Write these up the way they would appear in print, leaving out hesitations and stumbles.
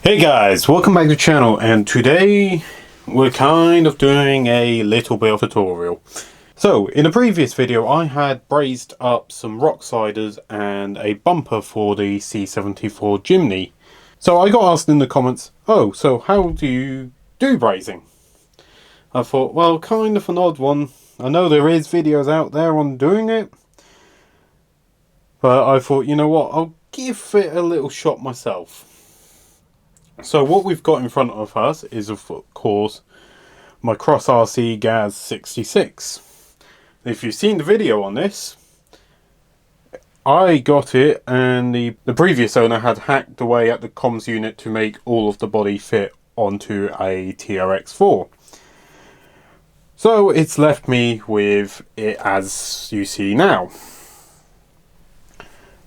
Hey guys, welcome back to the channel, and today we're kind of doing a little bit of a tutorial. So in the previous video I had brazed up some rock sliders and a bumper for the C74 Jimny. So I got asked in the comments, oh, so how do you do brazing? I thought, well, kind of an odd one. I know there is videos out there on doing it, but I thought, you know what, I'll give it a little shot myself. So what we've got in front of us is, of course, my Cross RC Gaz 66. If you've seen the video on this, I got it and the previous owner had hacked away at the comms unit to make all of the body fit onto a TRX4. So it's left me with it as you see now.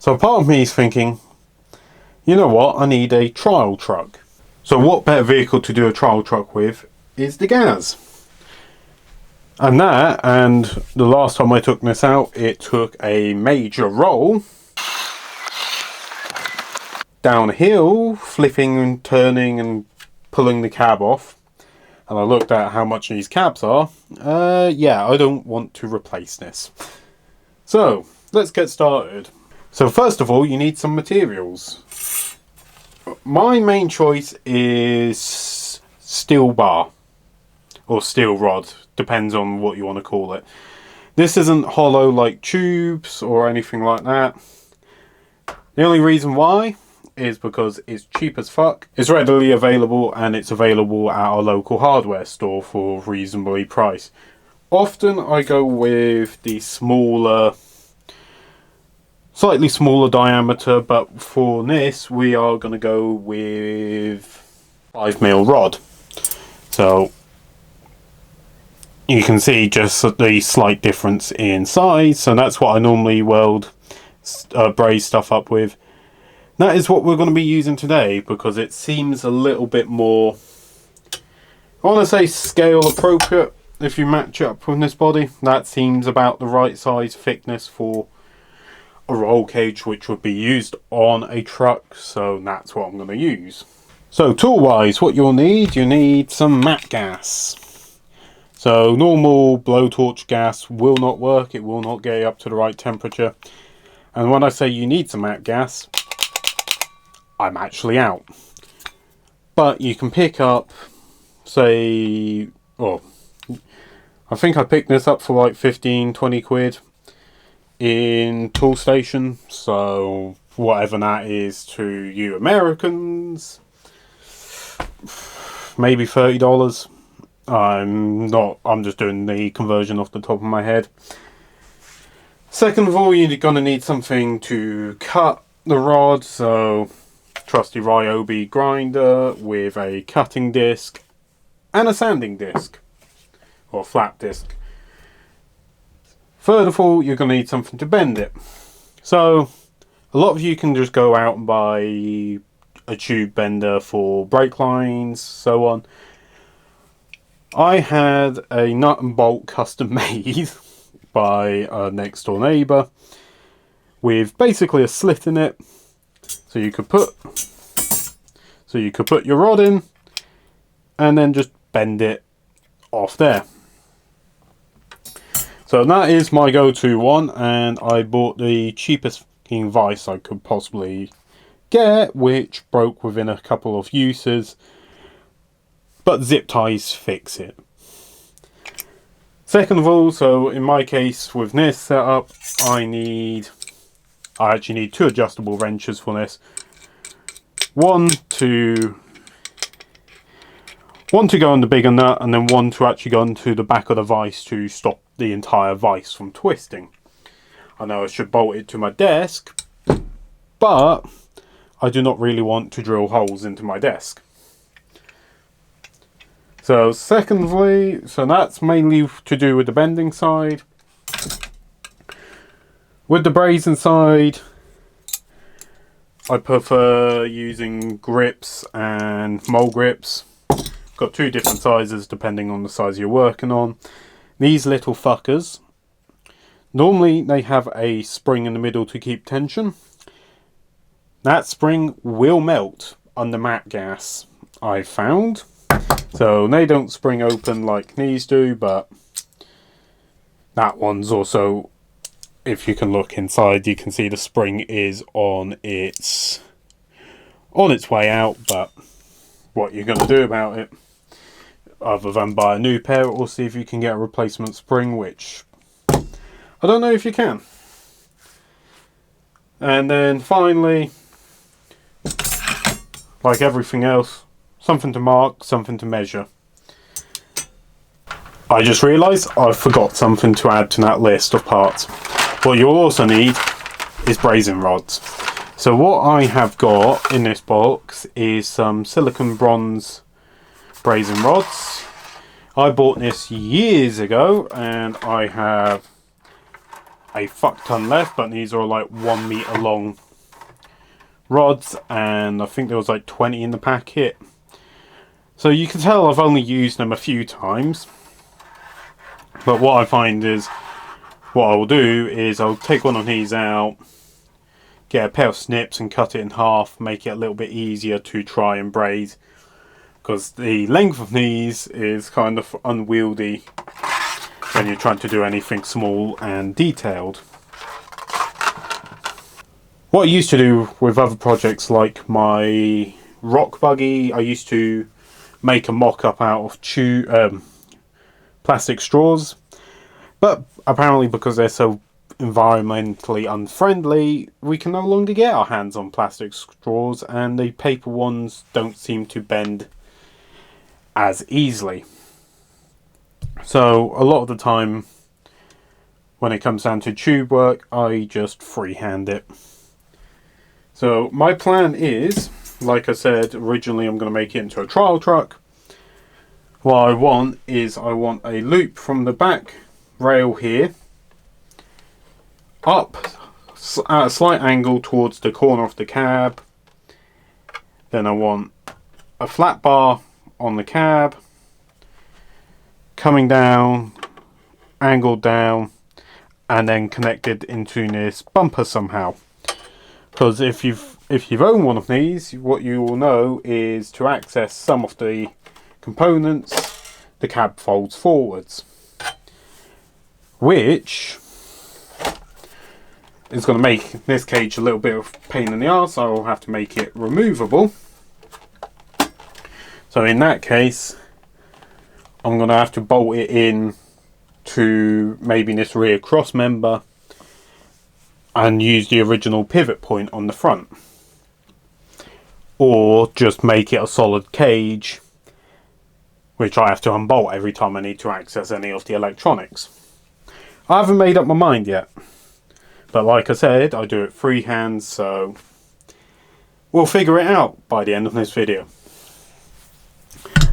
So part of me is thinking, you know what, I need a trial truck. So what better vehicle to do a trial truck with is the Gaz. And that, and the last time I took this out, it took a major roll downhill, flipping and turning and pulling the cab off. And I looked at how much these cabs are. Yeah, I don't want to replace this. So let's get started. So first of all, you need some materials. My main choice is steel bar or steel rod, depends on what you want to call it. This isn't hollow like tubes or anything like that. The only reason why is because it's cheap as fuck. It's readily available and it's available at our local hardware store for reasonably priced. Often I go with the smaller, slightly smaller diameter, but for this we are going to go with 5mm rod. So you can see just the slight difference in size, so that's what I normally braze stuff up with. That is what we're going to be using today because it seems a little bit more, I want to say, scale appropriate. If you match it up with this body, that seems about the right size thickness for a roll cage which would be used on a truck, so that's what I'm going to use. So tool wise, what you need some matte gas. So normal blowtorch gas will not work, it will not get up to the right temperature. And when I say you need some matte gas, I'm actually out. But you can pick up, say, oh, I think I picked this up for like 15-20 quid in Toolstation, so whatever that is to you Americans, maybe $30. I'm just doing the conversion off the top of my head. Second of all, you're gonna need something to cut the rod, so trusty Ryobi grinder with a cutting disc and a sanding disc or flat disc. Third of all, you're going to need something to bend it. So a lot of you can just go out and buy a tube bender for brake lines, so on. I had a nut and bolt custom made by a next door neighbour with basically a slit in it, so you could put your rod in and then just bend it off there. So that is my go-to one, and I bought the cheapest fucking vise I could possibly get, which broke within a couple of uses, but zip ties fix it. Second of all, so in my case with this setup, I actually need two adjustable wrenches for this. One to go in the bigger nut, and then one to actually go into the back of the vise to stop the entire vise from twisting. I know I should bolt it to my desk, but I do not really want to drill holes into my desk. So secondly, so that's mainly to do with the bending side. With the brazing side, I prefer using grips and mole grips. Got two different sizes depending on the size you're working on. These little fuckers, normally they have a spring in the middle to keep tension. That spring will melt under mat gas I found. So they don't spring open like these do, but that one's also, if you can look inside, you can see the spring is on its way out. But what you're going to do about it, other than buy a new pair or see if you can get a replacement spring, which I don't know if you can. And then finally, like everything else, something to mark, something to measure. I just realised I forgot something to add to that list of parts. What you'll also need is brazing rods. So what I have got in this box is some silicone bronze brazing rods. I bought this years ago and I have a fuck ton left, but these are like 1 meter long rods and I think there was like 20 in the packet. So you can tell I've only used them a few times. But what I find is, what I will do is I'll take one of these out, get a pair of snips and cut it in half, make it a little bit easier to try and braze. Because the length of these is kind of unwieldy when you're trying to do anything small and detailed. What I used to do with other projects like my rock buggy, I used to make a mock-up out of plastic straws, but apparently because they're so environmentally unfriendly, we can no longer get our hands on plastic straws, and the paper ones don't seem to bend as easily. So a lot of the time when it comes down to tube work, I just freehand it. So my plan is, like I said originally, I'm going to make it into a trial truck. What I want is I want a loop from the back rail here up at a slight angle towards the corner of the cab. Then I want a flat bar on the cab coming down, angled down, and then connected into this bumper somehow. Because if you've owned one of these, what you will know is to access some of the components, the cab folds forwards, which is going to make this cage a little bit of a pain in the arse. I will have to make it removable. So in that case, I'm going to have to bolt it in to maybe this rear cross member and use the original pivot point on the front, or just make it a solid cage which I have to unbolt every time I need to access any of the electronics. I haven't made up my mind yet, but like I said, I do it freehand, so we'll figure it out by the end of this video.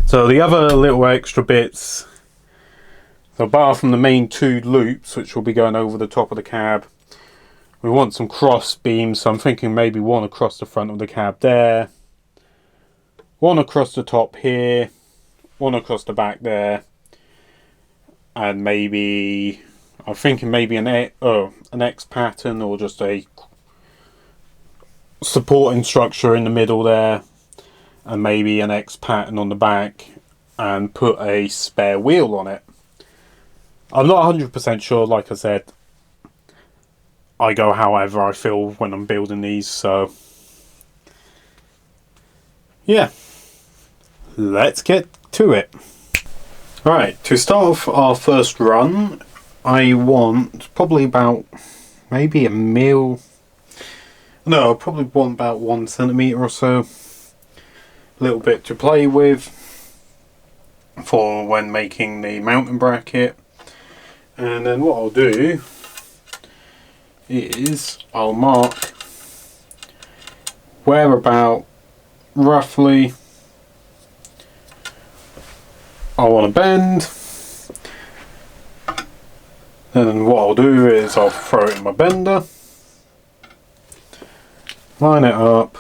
So the other little extra bits, so apart from the main two loops which will be going over the top of the cab, we want some cross beams, so I'm thinking maybe one across the front of the cab there, one across the top here, one across the back there, and maybe I'm thinking maybe an X pattern or just a supporting structure in the middle there, and maybe an X pattern on the back, and put a spare wheel on it. I'm not 100% sure. Like I said, I go however I feel when I'm building these, so yeah, let's get to it. Right, to start off our first run, I want probably about maybe a mil. No, I probably want about 1 centimetre or so. A little bit to play with for when making the mounting bracket. And then what I'll do is I'll mark where about roughly I want to bend. Then what I'll do is I'll throw it in my bender, line it up,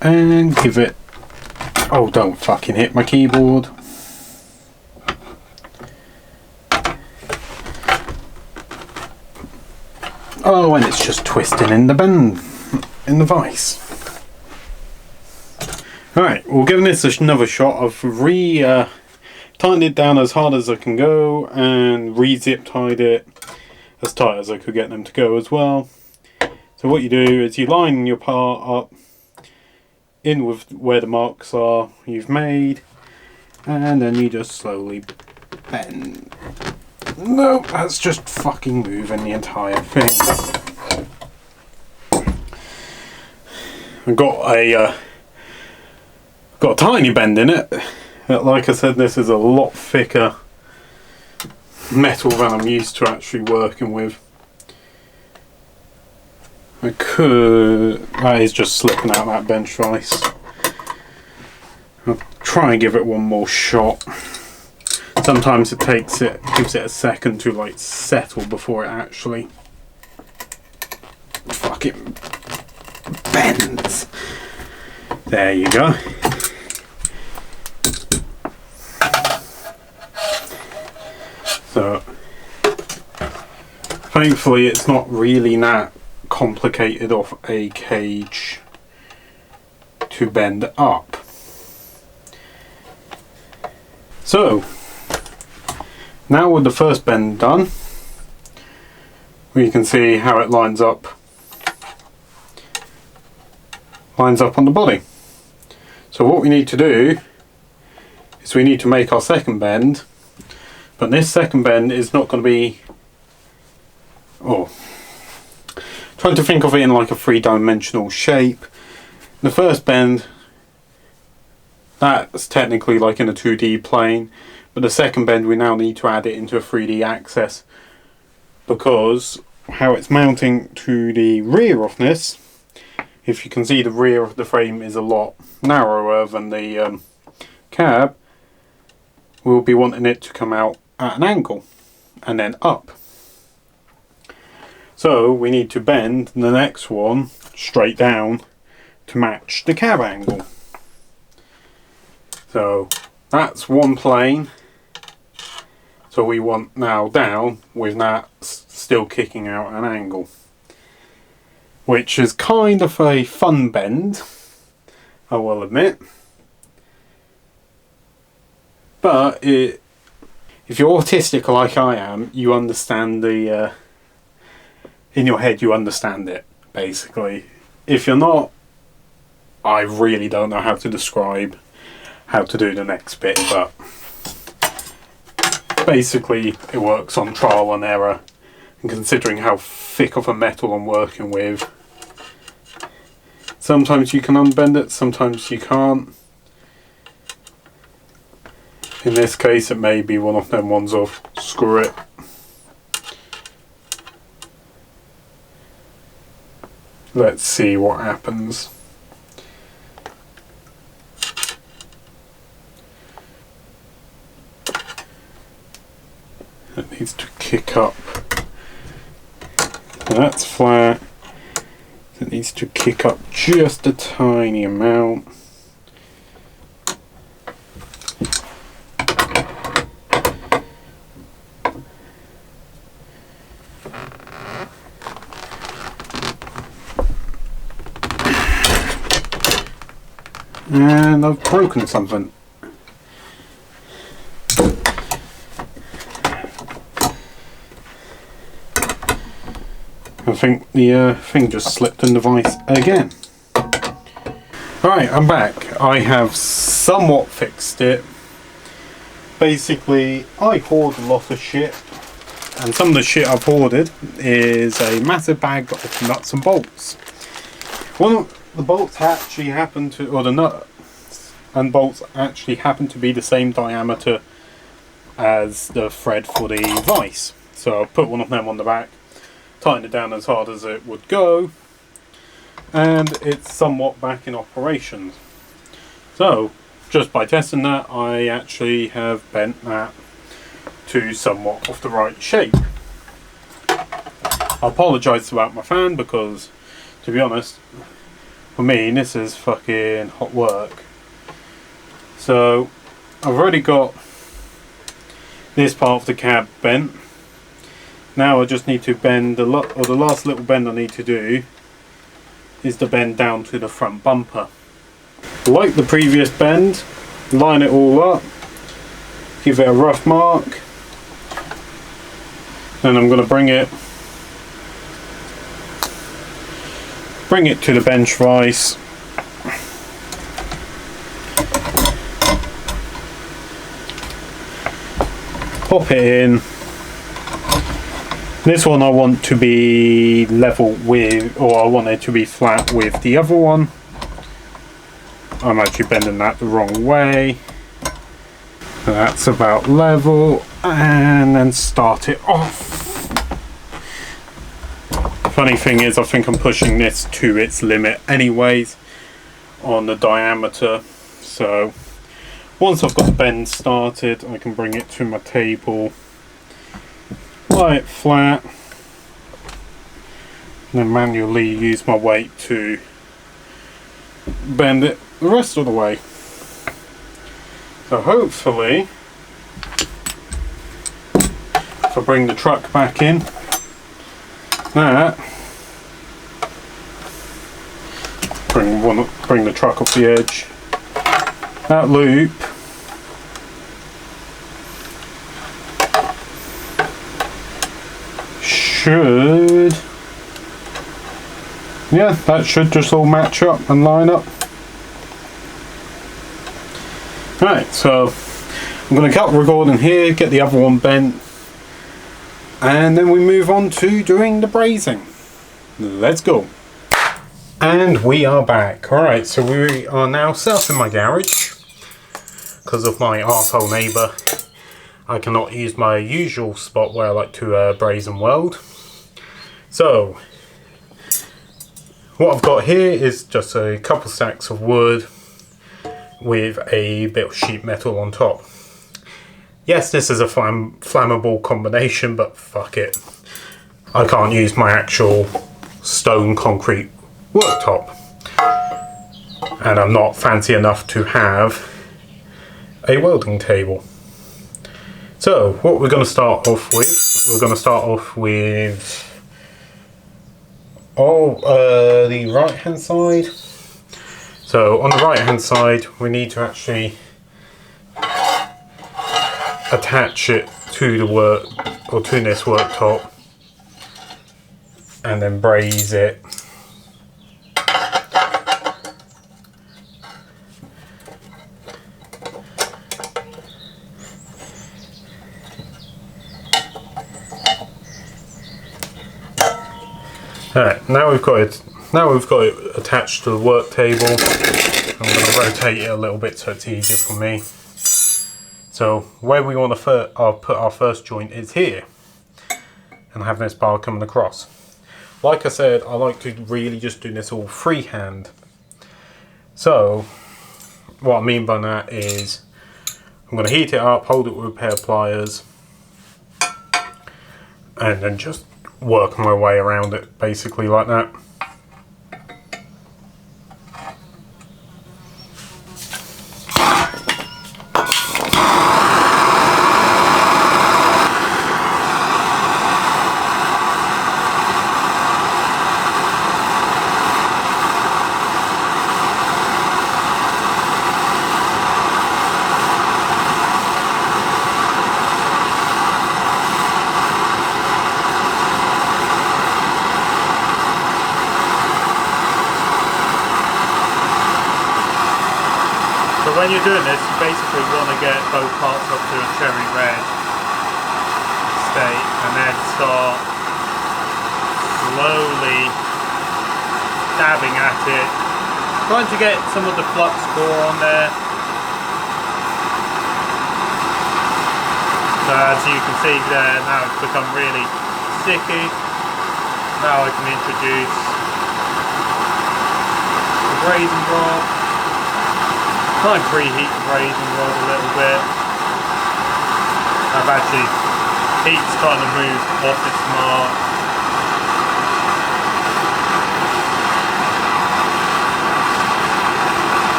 and give it, oh, don't fucking hit my keyboard. Oh, and it's just twisting in the bend, in the vise. Alright, well, giving this another shot, I've tightened it down as hard as I can go and re-zip tied it as tight as I could get them to go as well. So what you do is you line your part up in with where the marks are you've made, and then you just slowly bend. No, that's just fucking moving the entire thing. I've got a tiny bend in it. Like I said, this is a lot thicker metal than I'm used to actually working with. That is just slipping out that bench vise. I'll try and give it one more shot. Sometimes it gives it a second to like settle before it actually fucking bends. There you go. So thankfully it's not really that complicated of a cage to bend up. So now with the first bend done, we can see how it lines up on the body. So what we need to do is we need to make our second bend, but this second bend is not going to be, trying to think of it in like a three-dimensional shape. The first bend, that's technically like in a 2D plane, but the second bend we now need to add it into a 3D axis, because how it's mounting to the rear of this, if you can see, the rear of the frame is a lot narrower than the cab. We'll be wanting it to come out at an angle and then up. So we need to bend the next one straight down to match the cab angle. So that's one plane. So we want now down with that still kicking out an angle, which is kind of a fun bend, I will admit. But if you're autistic like I am, you understand the in your head you understand it, basically. If you're not, I really don't know how to describe how to do the next bit, but basically it works on trial and error, and considering how thick of a metal I'm working with, sometimes you can unbend it, sometimes you can't. In this case it may be one of them ones of screw it. Let's see what happens. It needs to kick up. That's flat. It needs to kick up just a tiny amount. And I've broken something. I think the thing just slipped in the vise again. Alright, I'm back. I have somewhat fixed it. Basically, I hoard a lot of shit, and some of the shit I've hoarded is a massive bag of nuts and bolts. One of the bolts actually happen to, or the nuts and bolts actually happen to be the same diameter as the thread for the vise. So I'll put one of them on the back, tighten it down as hard as it would go, and it's somewhat back in operation. So just by testing that, I actually have bent that to somewhat of the right shape. I apologise about my fan, because to be honest, for me this is fucking hot work. So I've already got this part of the cab bent. Now I just need to bend the last little bend I need to do is to bend down to the front bumper. like the previous bend, line it all up, give it a rough mark, and I'm going to bring it to the bench vise. Pop it in. This one I want to be level with, or I want it to be flat with the other one. I'm actually bending that the wrong way. That's about level, and then start it off. Funny thing is, I think I'm pushing this to its limit anyways on the diameter, so once I've got the bend started, I can bring it to my table, lie it flat, and then manually use my weight to bend it the rest of the way. So hopefully, if I bring the truck back in, bring the truck off the edge, that loop should, yeah, that should just all match up and line up. Right, so I'm going to cut the recording here, get the other one bent, and then we move on to doing the brazing. Let's go. And we are back. Alright, so we are now set up in my garage. Because of my arsehole neighbour, I cannot use my usual spot where I like to braze and weld. So, what I've got here is just a couple stacks of wood with a bit of sheet metal on top. Yes, this is a flammable combination, but fuck it. I can't use my actual stone concrete worktop, and I'm not fancy enough to have a welding table. So what we're going to start off with, the right hand side. So on the right hand side we need to actually attach it to the to this worktop and then braze it. Alright, now we've got it attached to the work table. I'm going to rotate it a little bit so it's easier for me. So where we want to put our first joint is here, and have this bar coming across. Like I said, I like to really just do this all freehand. So what I mean by that is I'm going to heat it up, hold it with a pair of pliers, and then just work my way around it, basically like that. When you're doing this, you basically want to get both parts up to a cherry red state and then start slowly dabbing at it, trying to get some of the flux core on there. So as you can see there, now it's become really sticky. Now I can introduce the brazing rod. Try and preheat the brazing rod a little bit. I've actually, heat's kind of moved off its mark.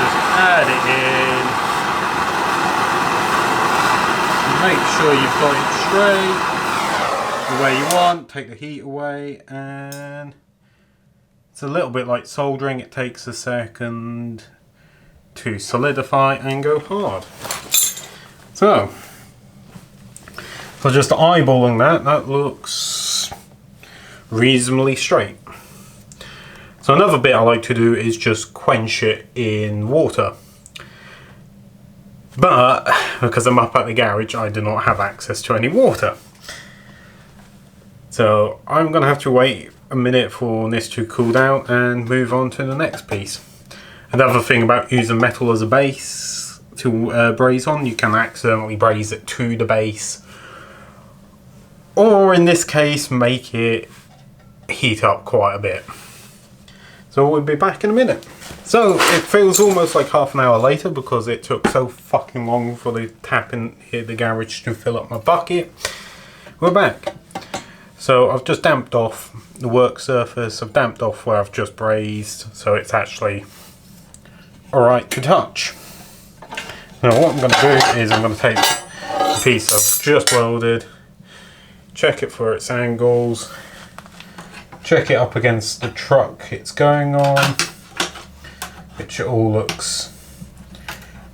Just add it in. Make sure you've got it straight the way you want, take the heat away, and it's a little bit like soldering. It takes a second to solidify and go hard. So just eyeballing that looks reasonably straight. So another bit I like to do is just quench it in water. But because I'm up at the garage, I do not have access to any water. So I'm going to have to wait a minute for this to cool down and move on to the next piece. Another thing about using metal as a base to braze on, you can accidentally braze it to the base. Or in this case, make it heat up quite a bit. So we'll be back in a minute. So it feels almost like half an hour later because it took so fucking long for the tap in here the garage to fill up my bucket. We're back. So I've just damped off the work surface. I've damped off where I've just brazed, so it's actually alright to touch. Now what I'm going to do is I'm going to take the piece I've just welded, check it for its angles, check it up against the truck it's going on, which all looks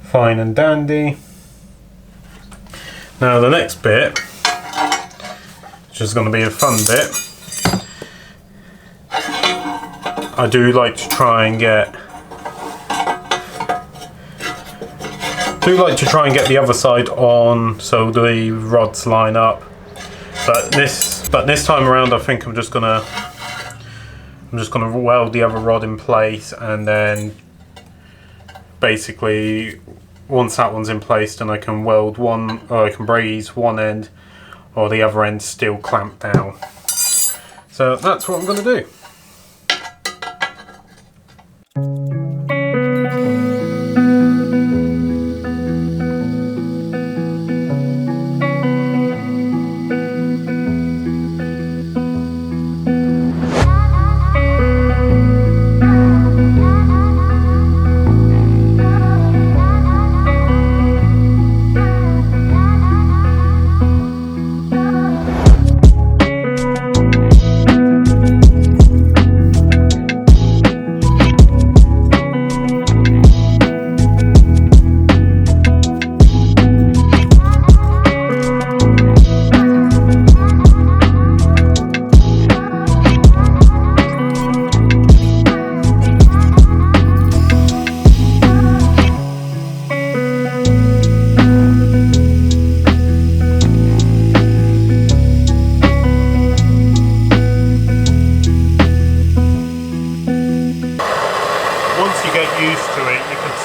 fine and dandy. Now the next bit, which is going to be a fun bit, I do like to try and get the other side on so the rods line up. But this time around, I think I'm just gonna weld the other rod in place, and then basically once that one's in place, then I can weld one, or I can braze one end, or the other end still clamped down. So that's what I'm gonna do.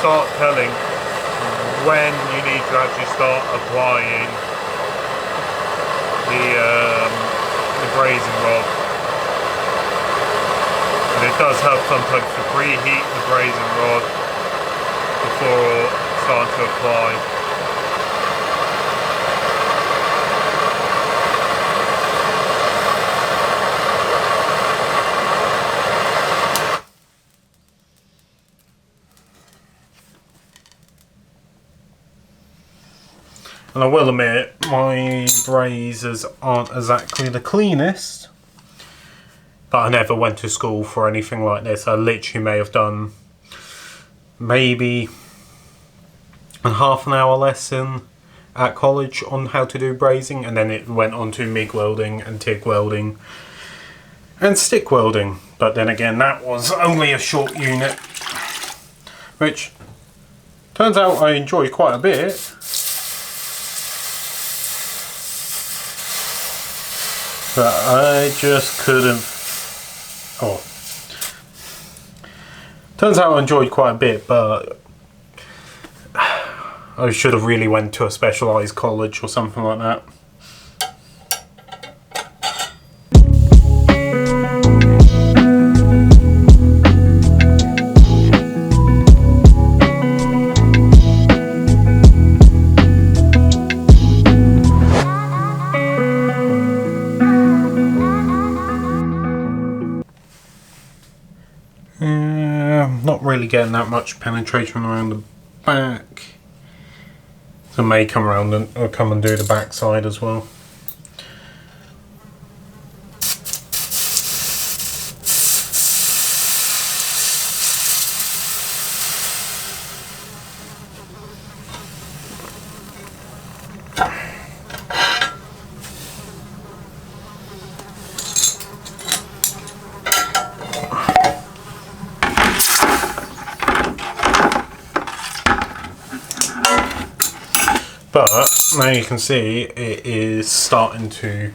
Start telling when you need to actually start applying the brazing rod. And it does help sometimes to preheat the brazing rod before starting to apply. And I will admit, my brazers aren't exactly the cleanest, but I never went to school for anything like this. I literally may have done maybe a half an hour lesson at college on how to do brazing, and then it went on to MIG welding and TIG welding and stick welding. But then again, that was only a short unit, which turns out I enjoy quite a bit. But I just couldn't. Oh. Turns out I enjoyed quite a bit, but I should have really went to a specialised college or something like that. Not really getting that much penetration around the back. So I may come around and come and do the back side as well. But now you can see it is starting to,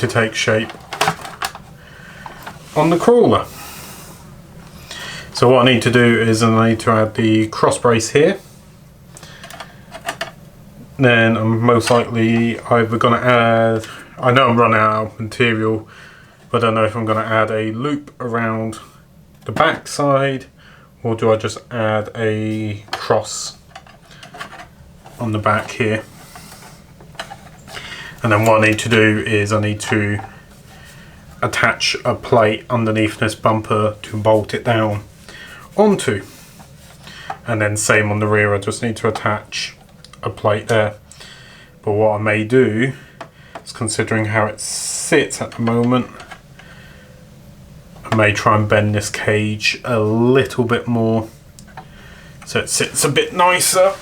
take shape on the crawler. So what I need to do is I need to add the cross brace here. Then I'm most likely either going to add, I know I'm running out of material, but I don't know if I'm going to add a loop around the back side, or do I just add a cross on the back here? And then what I need to do is I need to attach a plate underneath this bumper to bolt it down onto. And then same on the rear, I just need to attach a plate there. But what I may do is, considering how it sits at the moment, I may try and bend this cage a little bit more so it sits a bit nicer.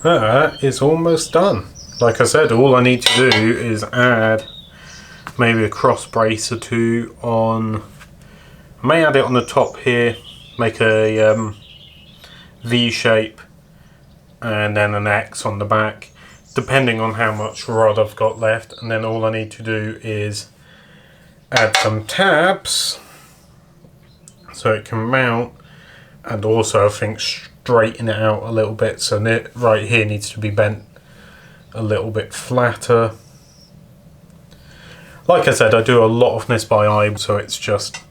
That is almost done. Like I said, all I need to do is add maybe a cross brace or two on. I may add it on the top here, make a V shape, and then an X on the back, depending on how much rod I've got left. And then all I need to do is add some tabs so it can mount, and also I think straighten it out a little bit, so right here needs to be bent a little bit flatter. Like I said, I do a lot of this by eye, so it's just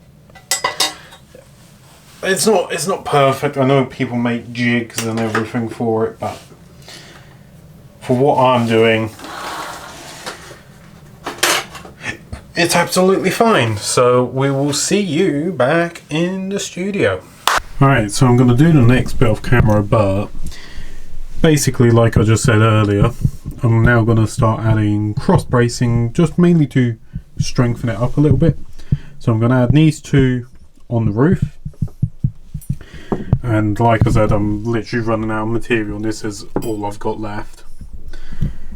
it's not perfect. I know people make jigs and everything for it, but for what I'm doing, it's absolutely fine. So we will see you back in the studio. Alright, so I'm going to do the next bit of camera, but basically, like I just said earlier, I'm now going to start adding cross bracing, just mainly to strengthen it up a little bit. So I'm going to add these two on the roof, and like I said, I'm literally running out of material and this is all I've got left.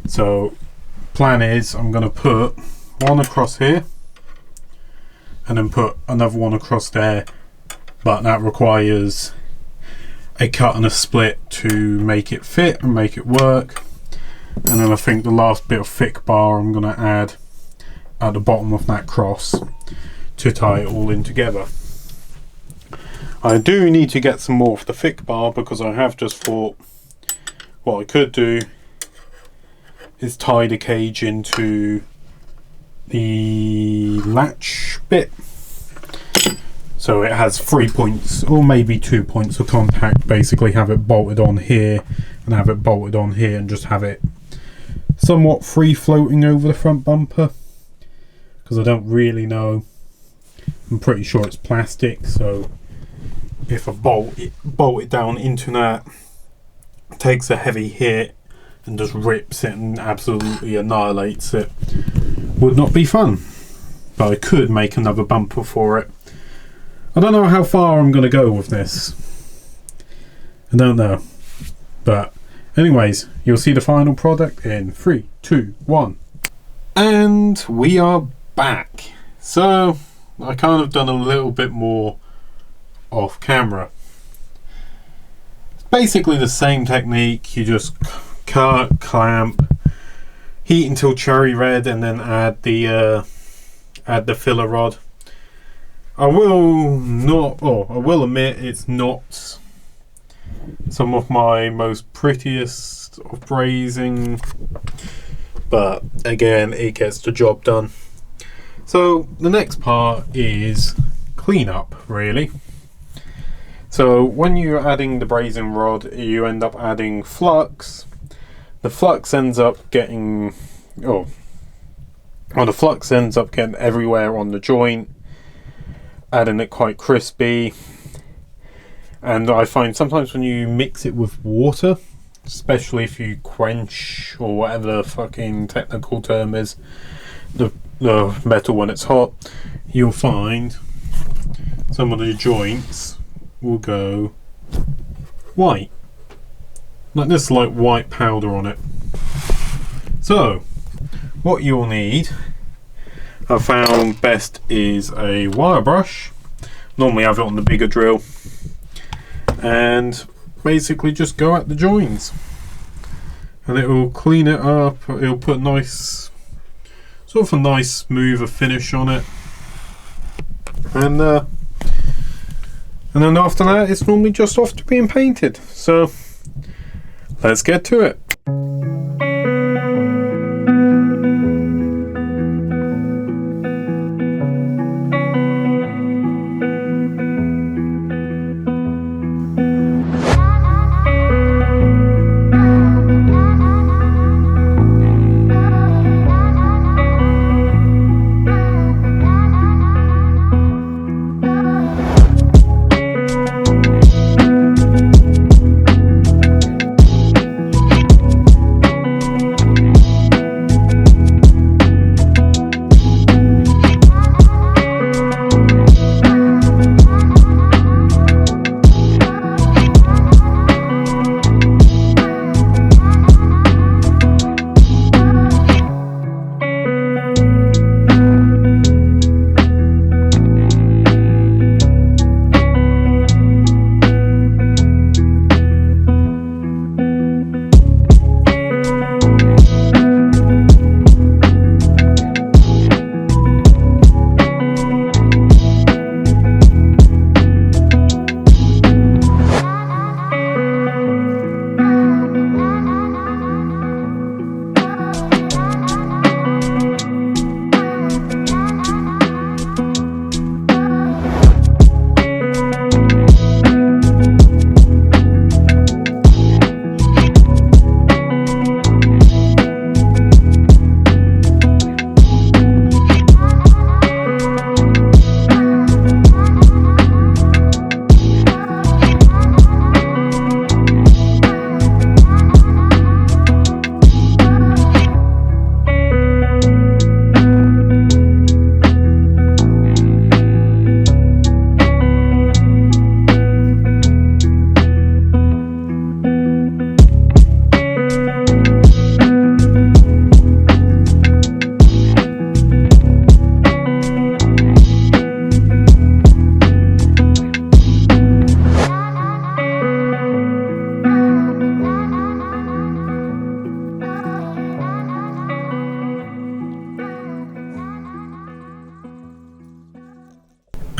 So plan is I'm going to put one across here and then put another one across there, but that requires a cut and a split to make it fit and make it work. And then I think the last bit of thick bar I'm going to add at the bottom of that cross to tie it all in together. I do need to get some more of the thick bar, because I have just thought what I could do is tie the cage into the latch bit, so it has 3 points or maybe 2 points of contact. Basically have it bolted on here and have it bolted on here, and just have it somewhat free floating over the front bumper. because I don't really know. I'm pretty sure it's plastic, so if I bolt it down into that, it takes a heavy hit and just rips it and absolutely annihilates it. Would not be fun, but I could make another bumper for it. I don't know how far I'm going to go with this. I don't know, but anyways, you'll see the final product in 3, 2, 1. And we are back. So I kind of done a little bit more off camera. It's basically the same technique. You just cut, clamp, heat until cherry red, and then add the filler rod. I will admit it's not some of my most prettiest of brazing, but again, it gets the job done. So the next part is cleanup, really. So when you're adding the brazing rod, you end up adding flux. The flux ends up getting everywhere on the joint, adding it quite crispy. And I find sometimes when you mix it with water, especially if you quench, or whatever the fucking technical term is, the metal when it's hot, you'll find some of the joints will go white, like this, like white powder on it. So what you'll need, I found best, is a wire brush. Normally I have it on the bigger drill, and basically just go at the joints, and it will clean it up. It'll put nice, sort of a nice smoother finish on it, and then after that it's normally just off to being painted. So let's get to it.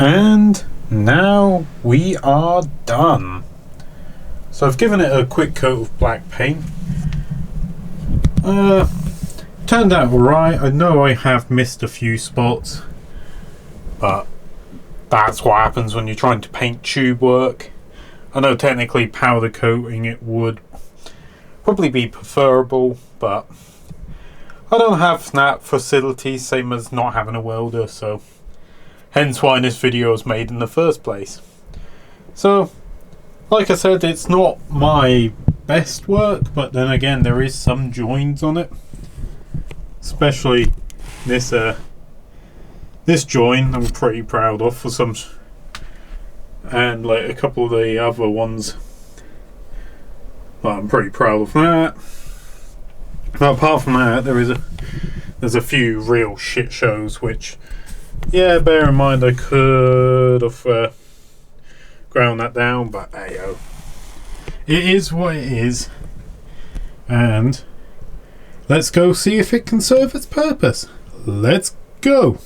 And now we are done. So I've given it a quick coat of black paint. Turned out alright. I know I have missed a few spots, but that's what happens when you're trying to paint tube work. I know technically powder coating it would probably be preferable, but I don't have that facility, same as not having a welder, so hence why this video was made in the first place. So, like I said, it's not my best work, but then again, there is some joins on it. Especially this this join I'm pretty proud of for some, and like a couple of the other ones, well, I'm pretty proud of that. But apart from that, there's a few real shit shows which, yeah, bear in mind I could have ground that down, but hey, it is what it is, and let's go see if it can serve its purpose. Let's go.